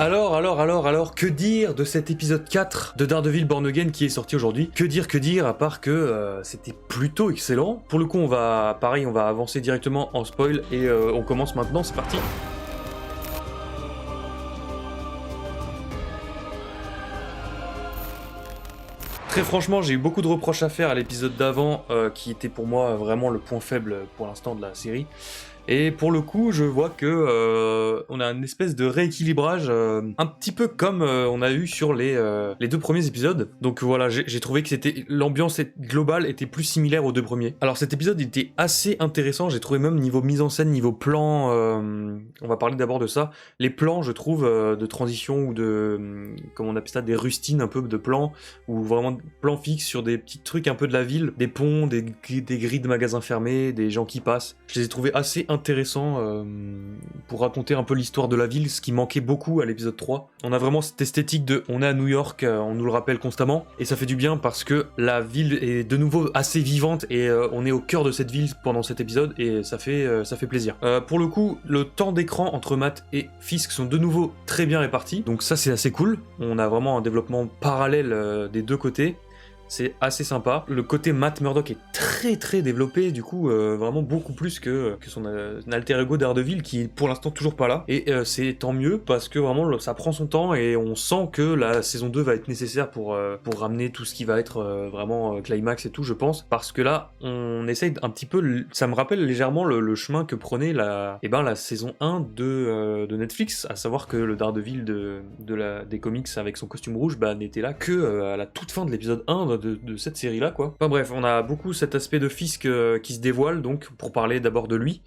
Alors, que dire de cet épisode 4 de Daredevil Born Again qui est sorti aujourd'hui? Que dire, à part que c'était plutôt excellent. Pour le coup, on va avancer directement en spoil et on commence maintenant, c'est parti. Très franchement, j'ai eu beaucoup de reproches à faire à l'épisode d'avant, qui était pour moi vraiment le point faible pour l'instant de la série. Et pour le coup, je vois que on a une espèce de rééquilibrage, un petit peu comme on a eu sur les deux premiers épisodes. Donc voilà, j'ai trouvé que l'ambiance globale était plus similaire aux deux premiers. Alors cet épisode était assez intéressant, j'ai trouvé même niveau mise en scène, niveau plan, on va parler d'abord de ça. Les plans, je trouve, de transition ou de, comment on appelle ça, des rustines un peu de plans, ou vraiment plans fixes sur des petits trucs un peu de la ville, des ponts, des grilles de magasins fermés, des gens qui passent. Je les ai trouvés assez intéressant pour raconter un peu l'histoire de la ville, ce qui manquait beaucoup à l'épisode 3. On a vraiment cette esthétique de on est à New York, on nous le rappelle constamment, et ça fait du bien parce que la ville est de nouveau assez vivante et on est au cœur de cette ville pendant cet épisode et ça fait plaisir. Pour le coup, le temps d'écran entre Matt et Fisk sont de nouveau très bien répartis, donc ça c'est assez cool. On a vraiment un développement parallèle des deux côtés. C'est assez sympa. Le côté Matt Murdock est très développé, du coup, vraiment beaucoup plus que son alter ego Daredevil, qui est pour l'instant toujours pas là. Et c'est tant mieux, parce que vraiment, ça prend son temps, et on sent que la saison 2 va être nécessaire pour ramener tout ce qui va être vraiment climax et tout, je pense. Parce que là, on essaye un petit peu... Ça me rappelle légèrement le chemin que prenait la saison 1 de Netflix, à savoir que le Daredevil des comics avec son costume rouge n'était là que à la toute fin de l'épisode 1 de cette série-là, quoi. Enfin bref, on a beaucoup cet aspect de Fisk qui se dévoile, donc, pour parler d'abord de lui.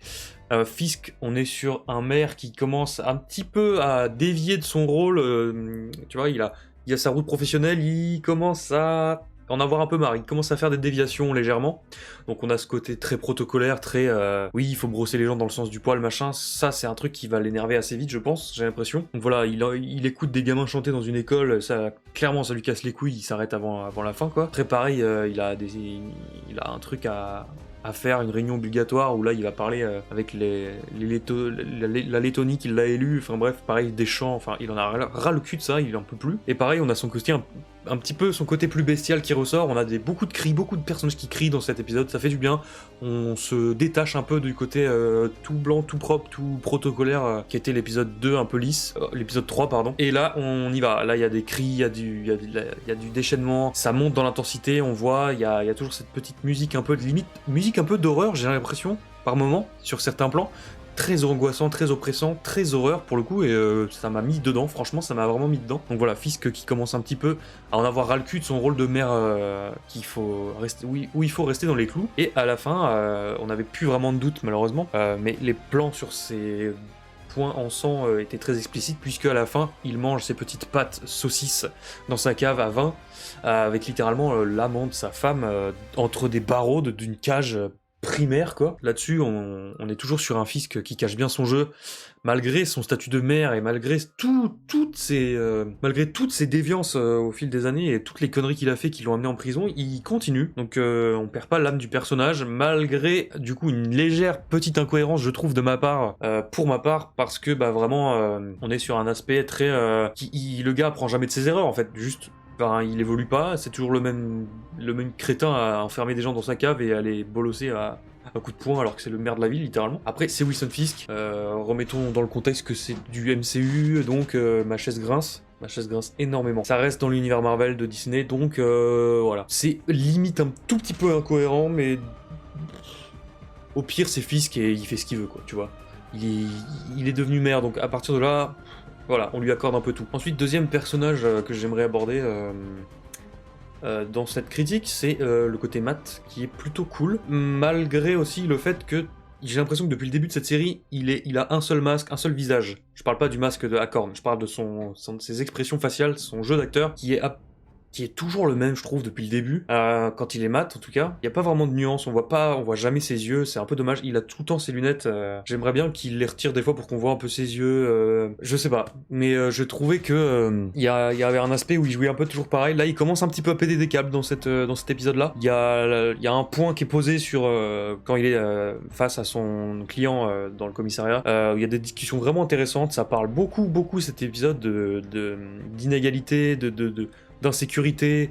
Fisk, on est sur un maire qui commence un petit peu à dévier de son rôle, tu vois, il a sa route professionnelle, il commence à en avoir un peu marre, il commence à faire des déviations légèrement, donc on a ce côté très protocolaire, très oui, il faut brosser les gens dans le sens du poil, machin, ça c'est un truc qui va l'énerver assez vite, je pense, j'ai l'impression. Donc voilà, il écoute des gamins chanter dans une école, ça clairement ça lui casse les couilles, il s'arrête avant la fin, quoi. Très pareil, il a un truc à faire, une réunion obligatoire où là il va parler avec la Lettonie qui l'a élu, enfin bref, pareil, des chants, enfin il en a ras le cul de ça, il en peut plus. Et pareil, on a son côté un petit peu son côté plus bestial qui ressort, on a beaucoup de cris, beaucoup de personnages qui crient dans cet épisode, ça fait du bien, on se détache un peu du côté tout blanc, tout propre, tout protocolaire qui était l'épisode 2 un peu lisse, l'épisode 3 pardon, et là on y va, là il y a des cris, il y a du déchaînement, ça monte dans l'intensité, on voit, il y a toujours cette petite musique un peu de limite, musique un peu d'horreur j'ai l'impression, par moment, sur certains plans, très angoissant, très oppressant, très horreur pour le coup, et ça m'a mis dedans, franchement ça m'a vraiment mis dedans. Donc voilà, Fisk qui commence un petit peu à en avoir ras le cul de son rôle de maire qu'il faut rester, où il faut rester dans les clous, et à la fin, on n'avait plus vraiment de doute malheureusement, mais les plans sur ces points en sang étaient très explicites, puisque à la fin, il mange ses petites pâtes saucisses dans sa cave à vin, avec littéralement l'amant de sa femme entre des barreaux d'une cage primaire, quoi. Là-dessus, on est toujours sur un Fisk qui cache bien son jeu, malgré son statut de maire et malgré toutes ces déviances au fil des années et toutes les conneries qu'il a fait qui l'ont amené en prison, il continue. Donc on perd pas l'âme du personnage, malgré du coup une légère petite incohérence, je trouve, de ma part, pour ma part, parce que vraiment on est sur un aspect très le gars apprend jamais de ses erreurs en fait, juste. Enfin, il évolue pas, c'est toujours le même crétin à enfermer des gens dans sa cave et à les bolosser à coup de poing alors que c'est le maire de la ville littéralement. Après c'est Wilson Fisk, remettons dans le contexte que c'est du MCU, donc ma chaise grince énormément. Ça reste dans l'univers Marvel de Disney, donc voilà. C'est limite un tout petit peu incohérent, mais au pire c'est Fisk et il fait ce qu'il veut, quoi, tu vois. Il est devenu maire, donc à partir de là... Voilà, on lui accorde un peu tout. Ensuite, deuxième personnage que j'aimerais aborder dans cette critique, c'est le côté Matt, qui est plutôt cool, malgré aussi le fait que j'ai l'impression que depuis le début de cette série, il a un seul masque, un seul visage. Je parle pas du masque de Acorn, je parle de ses expressions faciales, son jeu d'acteur, qui est qui est toujours le même, je trouve, depuis le début. Quand il est mat, en tout cas, il y a pas vraiment de nuance. On voit jamais ses yeux. C'est un peu dommage. Il a tout le temps ses lunettes. J'aimerais bien qu'il les retire des fois pour qu'on voit un peu ses yeux. Je sais pas, mais je trouvais que il y avait un aspect où il jouait un peu toujours pareil. Là, il commence un petit peu à péter des câbles dans cet épisode-là. Il y a un point qui est posé sur quand il est face à son client dans le commissariat. Il y a des discussions vraiment intéressantes. Ça parle beaucoup cet épisode d'inégalité, d'insécurité,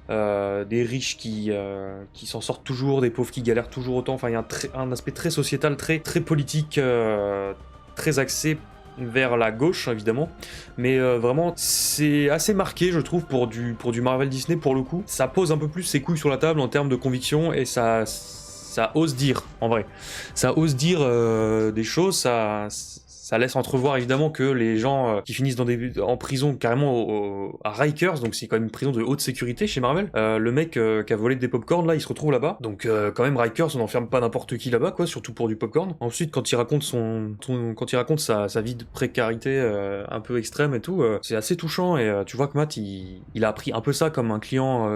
des riches qui s'en sortent toujours, des pauvres qui galèrent toujours autant. Enfin, il y a un aspect très sociétal, très politique, très axé vers la gauche évidemment, mais vraiment c'est assez marqué, je trouve, pour du Marvel Disney. Pour le coup, ça pose un peu plus ses couilles sur la table en termes de conviction, et ça ose dire, en vrai, ça ose dire des choses. Ça laisse entrevoir évidemment que les gens qui finissent en prison carrément à Rikers, donc c'est quand même une prison de haute sécurité chez Marvel. Le mec qui a volé des popcorn là, il se retrouve là-bas. Donc quand même Rikers, on n'enferme pas n'importe qui là-bas, quoi, surtout pour du popcorn. Ensuite, quand il raconte sa vie de précarité un peu extrême et tout, c'est assez touchant, et tu vois que Matt il a appris un peu ça comme un client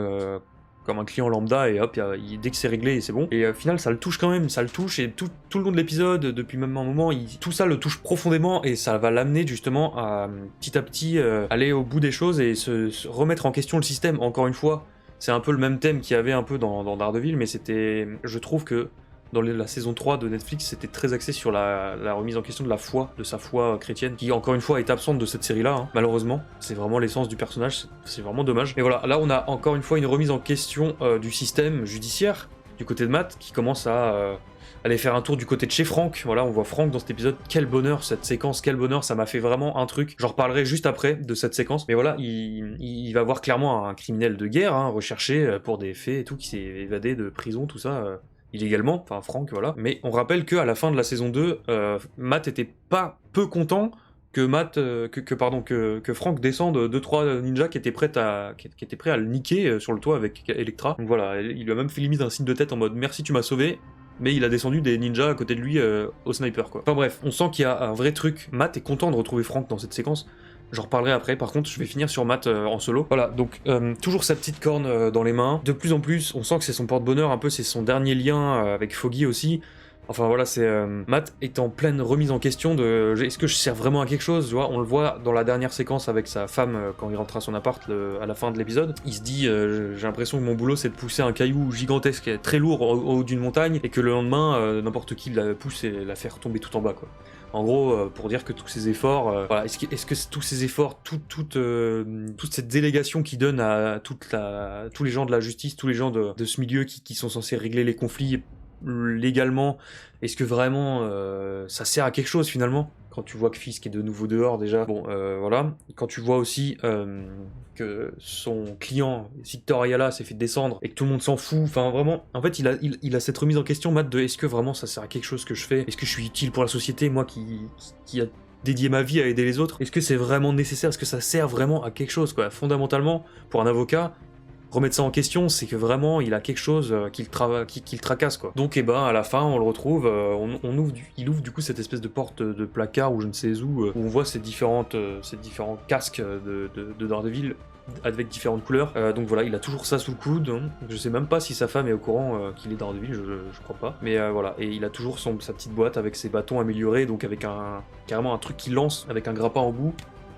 lambda, et hop, dès que c'est réglé, c'est bon. Et au final, ça le touche quand même, et tout le long de l'épisode, depuis même un moment, tout ça le touche profondément, et ça va l'amener justement à petit aller au bout des choses et se remettre en question le système. Encore une fois, c'est un peu le même thème qu'il y avait un peu dans Daredevil, mais je trouve que dans la saison 3 de Netflix, c'était très axé sur la remise en question de sa foi chrétienne, qui encore une fois est absente de cette série-là, hein. Malheureusement. C'est vraiment l'essence du personnage, c'est vraiment dommage. Et voilà, là on a encore une fois une remise en question du système judiciaire, du côté de Matt, qui commence à aller faire un tour du côté de chez Frank. Voilà, on voit Frank dans cet épisode. Quel bonheur cette séquence, quel bonheur, ça m'a fait vraiment un truc. J'en reparlerai juste après de cette séquence. Mais voilà, il va voir clairement un criminel de guerre, hein, recherché pour des faits et tout, qui s'est évadé de prison, tout ça. Illégalement, enfin Frank, voilà. Mais on rappelle qu'à la fin de la saison 2, Matt était pas peu content que Frank descende 2-3 ninjas qui étaient prêts à le niquer sur le toit avec Elektra. Donc voilà, il lui a même fait limite un signe de tête en mode merci, tu m'as sauvé. Mais il a descendu des ninjas à côté de lui au sniper, quoi. Enfin bref, on sent qu'il y a un vrai truc. Matt est content de retrouver Frank dans cette séquence. J'en reparlerai après. Par contre, je vais finir sur Matt en solo. Voilà, donc toujours sa petite corne dans les mains. De plus en plus, on sent que c'est son porte-bonheur, un peu, c'est son dernier lien avec Foggy aussi. Enfin voilà, Matt est en pleine remise en question de est-ce que je sers vraiment à quelque chose, tu vois. On le voit dans la dernière séquence avec sa femme quand il rentre à son appart à la fin de l'épisode. Il se dit j'ai l'impression que mon boulot c'est de pousser un caillou gigantesque très lourd au haut d'une montagne, et que le lendemain n'importe qui la pousse et la fait retomber tout en bas, quoi. En gros, pour dire que tous ces efforts, voilà, est-ce que tous ces efforts, toute cette délégation qu'il donne à tous les gens de la justice, tous les gens de ce milieu qui sont censés régler les conflits légalement, est-ce que vraiment ça sert à quelque chose finalement? Quand tu vois que Fisk est de nouveau dehors déjà, bon voilà. Quand tu vois aussi que son client Victor Ayala s'est fait descendre et que tout le monde s'en fout, enfin vraiment, en fait il a cette remise en question, Matt, de est-ce que vraiment ça sert à quelque chose que je fais? Est-ce que je suis utile pour la société, moi qui a dédié ma vie à aider les autres? Est-ce que c'est vraiment nécessaire? Est-ce que ça sert vraiment à quelque chose, quoi? Fondamentalement, pour un avocat, remettre ça en question, c'est que vraiment il a quelque chose qui le tracasse, quoi. Donc à la fin on le retrouve, il ouvre du coup cette espèce de porte de placard ou je ne sais où on voit ces différents casques de Daredevil avec différentes couleurs. Donc voilà, il a toujours ça sous le coude, hein. Je sais même pas si sa femme est au courant qu'il est Daredevil, je crois pas. Mais voilà, et il a toujours sa petite boîte avec ses bâtons améliorés, donc avec carrément un truc qu'il lance avec un grappin en bout.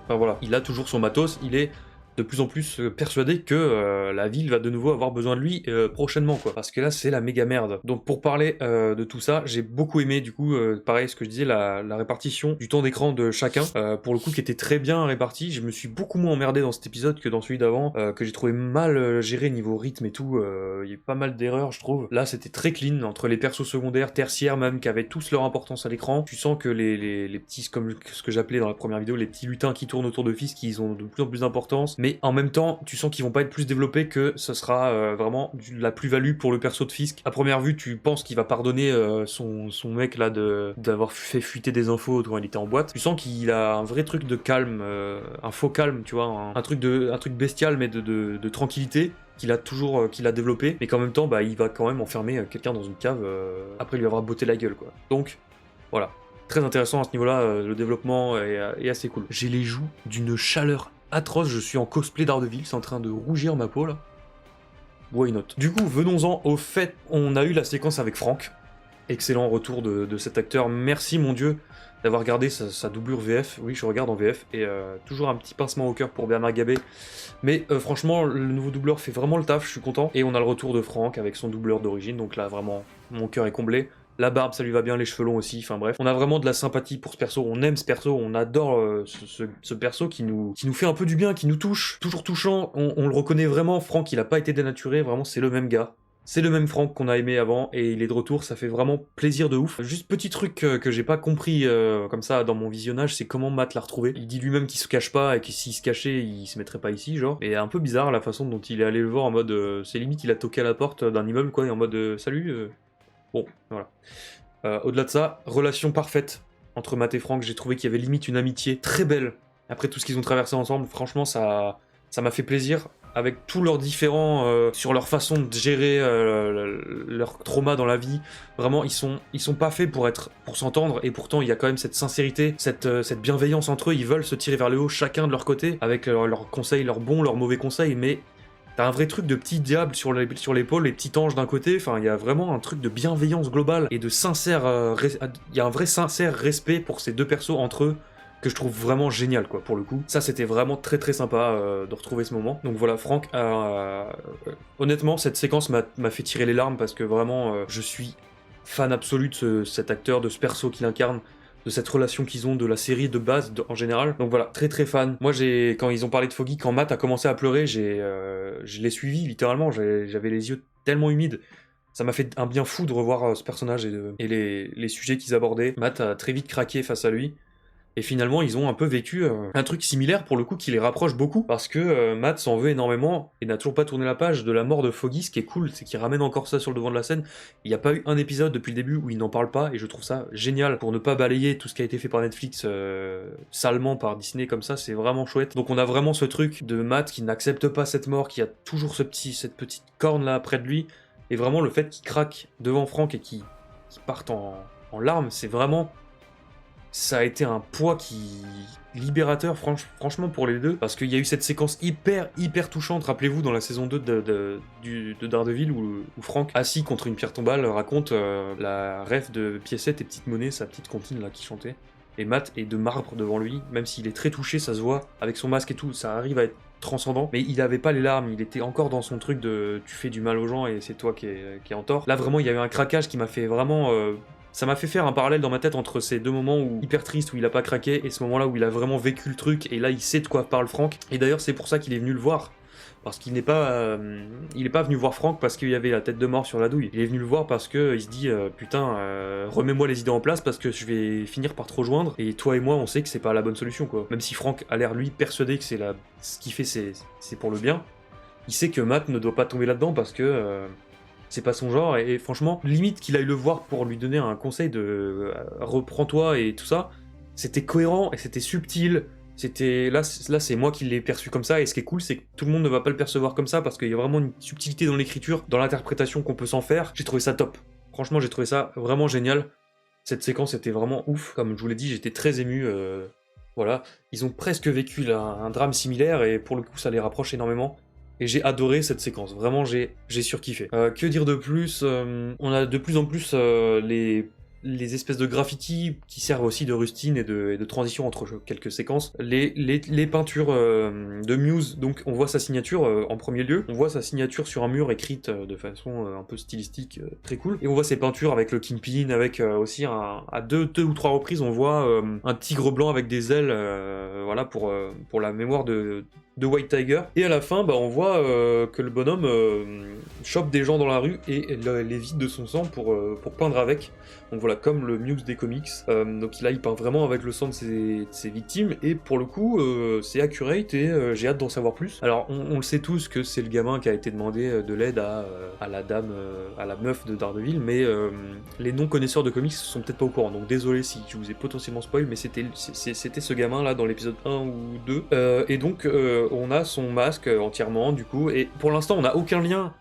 Enfin voilà, il a toujours son matos, il est de plus en plus persuadé que la ville va de nouveau avoir besoin de lui prochainement, quoi. Parce que là, c'est la méga merde. Donc pour parler de tout ça, j'ai beaucoup aimé, du coup, pareil, ce que je disais, la répartition du temps d'écran de chacun, pour le coup, qui était très bien réparti. Je me suis beaucoup moins emmerdé dans cet épisode que dans celui d'avant, que j'ai trouvé mal géré niveau rythme et tout. Il y a eu pas mal d'erreurs, je trouve. Là, c'était très clean, entre les persos secondaires, tertiaires même, qui avaient tous leur importance à l'écran. Tu sens que les petits, comme ce que j'appelais dans la première vidéo, les petits lutins qui tournent autour de Fisk, ils ont de plus en plus d'importance. Mais en même temps, tu sens qu'ils vont pas être plus développés, que ce sera vraiment la plus-value pour le perso de Fisk. À première vue, tu penses qu'il va pardonner son mec là d'avoir fait fuiter des infos quand il était en boîte. Tu sens qu'il a un vrai truc de calme, un faux calme, tu vois, un truc bestial mais de tranquillité qu'il a développé, mais qu'en même temps, il va quand même enfermer quelqu'un dans une cave après lui avoir botté la gueule, quoi. Donc, voilà. Très intéressant à ce niveau-là, le développement est assez cool. J'ai les joues d'une chaleur atroce, je suis en cosplay Daredevil, c'est en train de rougir ma peau là. Why not? Du coup, venons-en au fait, on a eu la séquence avec Franck. Excellent retour de cet acteur, merci mon dieu d'avoir gardé sa doublure VF. Oui, je regarde en VF, et toujours un petit pincement au cœur pour Bernard Gabé. Mais franchement, le nouveau doubleur fait vraiment le taf, je suis content. Et on a le retour de Franck avec son doubleur d'origine, donc là vraiment, mon cœur est comblé. La barbe, ça lui va bien, les cheveux longs aussi, enfin bref. On a vraiment de la sympathie pour ce perso, on aime ce perso, on adore ce perso qui nous fait un peu du bien, qui nous touche. Toujours touchant, on le reconnaît vraiment, Franck, il a pas été dénaturé, vraiment c'est le même gars. C'est le même Franck qu'on a aimé avant, et il est de retour, ça fait vraiment plaisir de ouf. Juste petit truc que j'ai pas compris comme ça dans mon visionnage, c'est comment Matt l'a retrouvé. Il dit lui-même qu'il se cache pas, et que s'il se cachait, il se mettrait pas ici, genre. Et un peu bizarre la façon dont il est allé le voir en mode... c'est limite, il a toqué à la porte d'un immeuble, quoi, et en mode salut Bon, voilà. Au-delà de ça, relation parfaite entre Matt et Franck, j'ai trouvé qu'il y avait limite une amitié très belle. Après tout ce qu'ils ont traversé ensemble, franchement, ça m'a fait plaisir. Avec tous leurs différents sur leur façon de gérer leur trauma dans la vie, vraiment ils sont pas faits pour s'entendre, et pourtant il y a quand même cette sincérité, cette bienveillance entre eux. Ils veulent se tirer vers le haut chacun de leur côté avec leurs conseils, leurs bons, leurs mauvais conseils, mais t'as un vrai truc de petit diable sur l'épaule, les petits anges d'un côté. Enfin, il y a vraiment un truc de bienveillance globale et de sincère, il y a un vrai sincère respect pour ces deux persos entre eux, que je trouve vraiment génial, quoi, pour le coup. Ça, c'était vraiment très très sympa de retrouver ce moment. Donc voilà, Franck, honnêtement, cette séquence m'a fait tirer les larmes, parce que vraiment, je suis fan absolu de cet acteur, de ce perso qu'il incarne, de cette relation qu'ils ont, de la série de base en général. Donc voilà, très très fan. Moi, quand ils ont parlé de Foggy, quand Matt a commencé à pleurer, je l'ai suivi littéralement, j'avais les yeux tellement humides. Ça m'a fait un bien fou de revoir ce personnage et les sujets qu'ils abordaient. Matt a très vite craqué face à lui. Et finalement, ils ont un peu vécu un truc similaire, pour le coup, qui les rapproche beaucoup, parce que Matt s'en veut énormément et n'a toujours pas tourné la page de la mort de Foggy. Ce qui est cool, c'est qu'il ramène encore ça sur le devant de la scène. Il n'y a pas eu un épisode depuis le début où il n'en parle pas, et je trouve ça génial, pour ne pas balayer tout ce qui a été fait par Netflix salement par Disney comme ça. C'est vraiment chouette. Donc on a vraiment ce truc de Matt qui n'accepte pas cette mort, qui a toujours cette petite corne là près de lui, et vraiment le fait qu'il craque devant Franck et qu'il parte en larmes, c'est vraiment... Ça a été un poids libérateur, franchement, pour les deux, parce qu'il y a eu cette séquence hyper touchante, rappelez-vous, dans la saison 2 de Daredevil, où Franck, assis contre une pierre tombale, raconte la ref de Piécette et Petite Monnaie, sa petite comptine là qui chantait, et Matt est de marbre devant lui, même s'il est très touché, ça se voit, avec son masque et tout, ça arrive à être transcendant, mais il avait pas les larmes, il était encore dans son truc de tu fais du mal aux gens et c'est toi qui est en tort. Là vraiment, il y a eu un craquage qui m'a fait vraiment... Ça m'a fait faire un parallèle dans ma tête entre ces deux moments où hyper triste, où il a pas craqué, et ce moment-là où il a vraiment vécu le truc, et là il sait de quoi parle Franck. Et d'ailleurs c'est pour ça qu'il est venu le voir, parce qu'il n'est pas, il est pas venu voir Franck parce qu'il y avait la tête de mort sur la douille. Il est venu le voir parce que il se dit putain, remets-moi les idées en place parce que je vais finir par te rejoindre. Et toi et moi, on sait que c'est pas la bonne solution, quoi. Même si Franck a l'air lui persuadé que ce qu'il fait c'est pour le bien. Il sait que Matt ne doit pas tomber là-dedans parce que c'est pas son genre, et franchement, limite qu'il aille le voir pour lui donner un conseil de reprends-toi et tout ça, c'était cohérent et c'était subtil. Là c'est moi qui l'ai perçu comme ça, et ce qui est cool, c'est que tout le monde ne va pas le percevoir comme ça, parce qu'il y a vraiment une subtilité dans l'écriture, dans l'interprétation qu'on peut s'en faire. J'ai trouvé ça top. Franchement, j'ai trouvé ça vraiment génial. Cette séquence était vraiment ouf. Comme je vous l'ai dit, j'étais très ému. Voilà, ils ont presque vécu là, un drame similaire, et pour le coup, ça les rapproche énormément. Et j'ai adoré cette séquence, vraiment j'ai surkiffé. Que dire de plus, on a de plus en plus les espèces de graffitis qui servent aussi de rustine et de transition entre quelques séquences. Les peintures de Muse, donc on voit sa signature en premier lieu, on voit sa signature sur un mur écrite de façon un peu stylistique, très cool. Et on voit ses peintures avec le Kingpin, avec aussi à deux ou trois reprises on voit un tigre blanc avec des ailes, voilà, pour la mémoire de White Tiger. Et à la fin, on voit que le bonhomme chope des gens dans la rue et les vide de son sang pour peindre avec. Donc voilà, comme le Muse des comics. Donc là, il peint vraiment avec le sang de ses victimes, et pour le coup, c'est accurate, et j'ai hâte d'en savoir plus. Alors, on le sait tous que c'est le gamin qui a été demandé de l'aide à la dame, à la meuf de Daredevil, mais les non-connaisseurs de comics sont peut-être pas au courant, donc désolé si je vous ai potentiellement spoil, mais c'était ce gamin-là dans l'épisode 1 ou 2, et donc on a son masque entièrement, du coup, et pour l'instant, on n'a aucun lien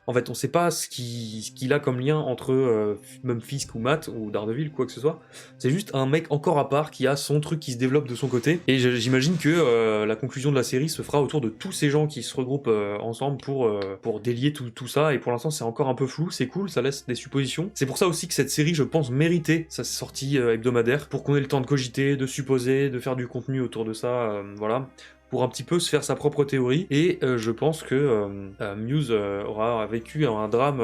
En fait, on sait pas ce qu'il a comme lien entre même Fisk ou Matt ou Daredevil, quoi que ce soit. C'est juste un mec encore à part qui a son truc qui se développe de son côté. Et j'imagine que la conclusion de la série se fera autour de tous ces gens qui se regroupent ensemble pour délier tout ça. Et pour l'instant, c'est encore un peu flou, c'est cool, ça laisse des suppositions. C'est pour ça aussi que cette série, je pense, méritait sa sortie hebdomadaire, pour qu'on ait le temps de cogiter, de supposer, de faire du contenu autour de ça, voilà, pour un petit peu se faire sa propre théorie. Et je pense que Muse aura vécu un drame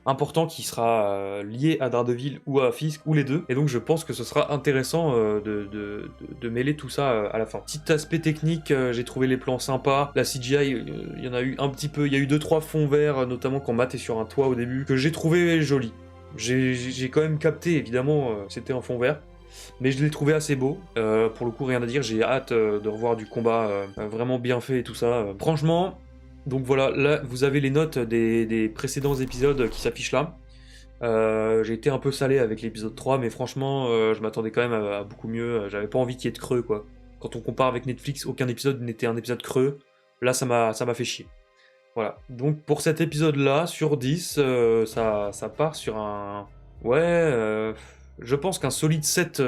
important qui sera lié à Daredevil ou à Fisk, ou les deux. Et donc je pense que ce sera intéressant de mêler tout ça à la fin. Petit aspect technique, j'ai trouvé les plans sympas. La CGI, il y en a eu un petit peu, il y a eu 2-3 fonds verts, notamment quand Matt est sur un toit au début, que j'ai trouvé joli. J'ai quand même capté, évidemment, c'était un fond vert. Mais je l'ai trouvé assez beau, pour le coup rien à dire, j'ai hâte de revoir du combat vraiment bien fait et tout ça. Franchement, donc voilà, là vous avez les notes des précédents épisodes qui s'affichent là. J'ai été un peu salé avec l'épisode 3, mais franchement je m'attendais quand même à beaucoup mieux, j'avais pas envie qu'il y ait de creux quoi. Quand on compare avec Netflix, aucun épisode n'était un épisode creux, là ça m'a fait chier. Voilà, donc pour cet épisode là, sur 10, ça part sur un... Ouais... Je pense qu'un solide 7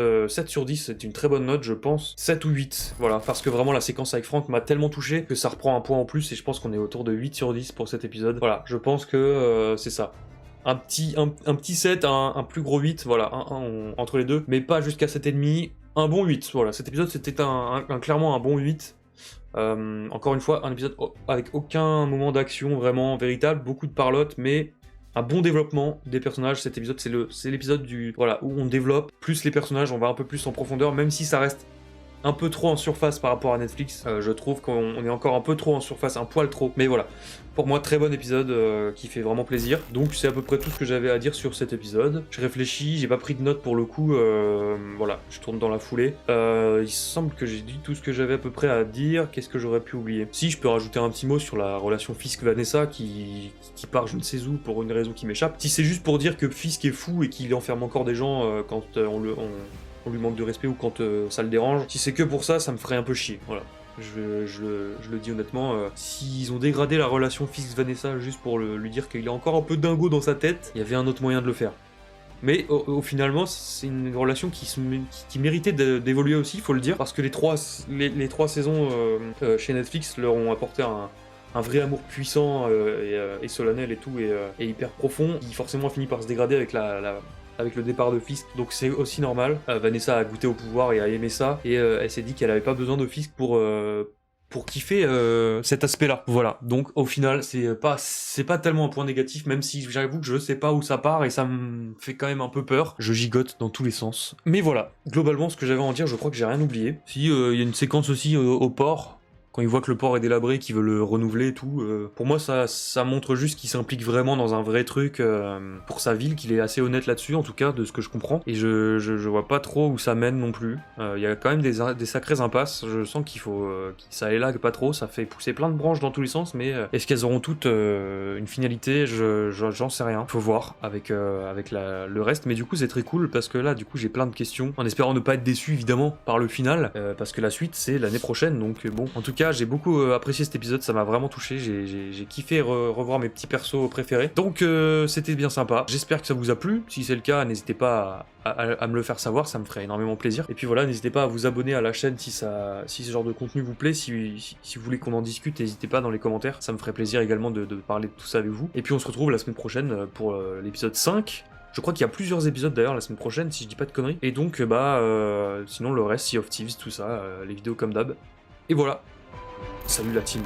sur 10, c'est une très bonne note, je pense. 7 ou 8, voilà, parce que vraiment la séquence avec Frank m'a tellement touché que ça reprend un point en plus, et je pense qu'on est autour de 8 sur 10 pour cet épisode. Voilà, je pense que c'est ça. Un petit 7, un plus gros 8, voilà, entre les deux, mais pas jusqu'à 7,5, un bon 8, voilà. Cet épisode, c'était clairement un bon 8. Encore une fois, un épisode avec aucun moment d'action vraiment véritable, beaucoup de parlotte, mais... un bon développement des personnages. Cet épisode, c'est l'épisode où on développe plus les personnages, on va un peu plus en profondeur, même si ça reste un peu trop en surface par rapport à Netflix. Je trouve qu'on est encore un peu trop en surface, un poil trop. Mais voilà, pour moi, très bon épisode qui fait vraiment plaisir. Donc c'est à peu près tout ce que j'avais à dire sur cet épisode. Je réfléchis, j'ai pas pris de notes pour le coup. Voilà, je tourne dans la foulée. Il semble que j'ai dit tout ce que j'avais à peu près à dire. Qu'est-ce que j'aurais pu oublier? Si, je peux rajouter un petit mot sur la relation Fisk-Vanessa qui part je ne sais où pour une raison qui m'échappe. Si c'est juste pour dire que Fisk est fou et qu'il enferme encore des gens quand on lui manque de respect ou quand ça le dérange. Si c'est que pour ça, ça me ferait un peu chier. Voilà. Je le dis honnêtement, s'ils ont dégradé la relation Fisk-Vanessa juste pour lui dire qu'il est encore un peu dingo dans sa tête, il y avait un autre moyen de le faire. Mais finalement, c'est une relation qui méritait d'évoluer aussi, il faut le dire, parce que les trois saisons chez Netflix leur ont apporté un vrai amour puissant et solennel et tout, et hyper profond, qui forcément a fini par se dégrader avec le départ de Fisk, donc c'est aussi normal. Vanessa a goûté au pouvoir et a aimé ça, et elle s'est dit qu'elle avait pas besoin de Fisk pour kiffer cet aspect-là. Voilà, donc au final, c'est pas tellement un point négatif, même si j'avoue que je sais pas où ça part, et ça me fait quand même un peu peur. Je gigote dans tous les sens. Mais voilà, globalement, ce que j'avais à en dire, je crois que j'ai rien oublié. Si, il y a une séquence aussi au port, quand il voit que le port est délabré, qu'il veut le renouveler et tout, pour moi ça montre juste qu'il s'implique vraiment dans un vrai truc pour sa ville, qu'il est assez honnête là-dessus, en tout cas de ce que je comprends, et je vois pas trop où ça mène non plus. Il y a quand même des sacrées impasses, je sens qu'il faut ça élague pas trop, ça fait pousser plein de branches dans tous les sens, mais est-ce qu'elles auront toutes une finalité? J'en sais rien, faut voir avec le reste, mais du coup c'est très cool, parce que là du coup j'ai plein de questions, en espérant ne pas être déçu évidemment par le final, parce que la suite c'est l'année prochaine, donc bon, en tout cas j'ai beaucoup apprécié cet épisode, ça m'a vraiment touché, j'ai kiffé revoir mes petits persos préférés, donc c'était bien sympa. J'espère que ça vous a plu, si c'est le cas n'hésitez pas à me le faire savoir, ça me ferait énormément plaisir. Et puis voilà, n'hésitez pas à vous abonner à la chaîne si ce genre de contenu vous plaît, si vous voulez qu'on en discute, n'hésitez pas dans les commentaires, ça me ferait plaisir également de parler de tout ça avec vous. Et puis on se retrouve la semaine prochaine pour l'épisode 5. Je crois qu'il y a plusieurs épisodes d'ailleurs la semaine prochaine, si je dis pas de conneries. Et donc sinon le reste, Sea of Thieves, tout ça, les vidéos comme d'hab. Et voilà. Salut la team.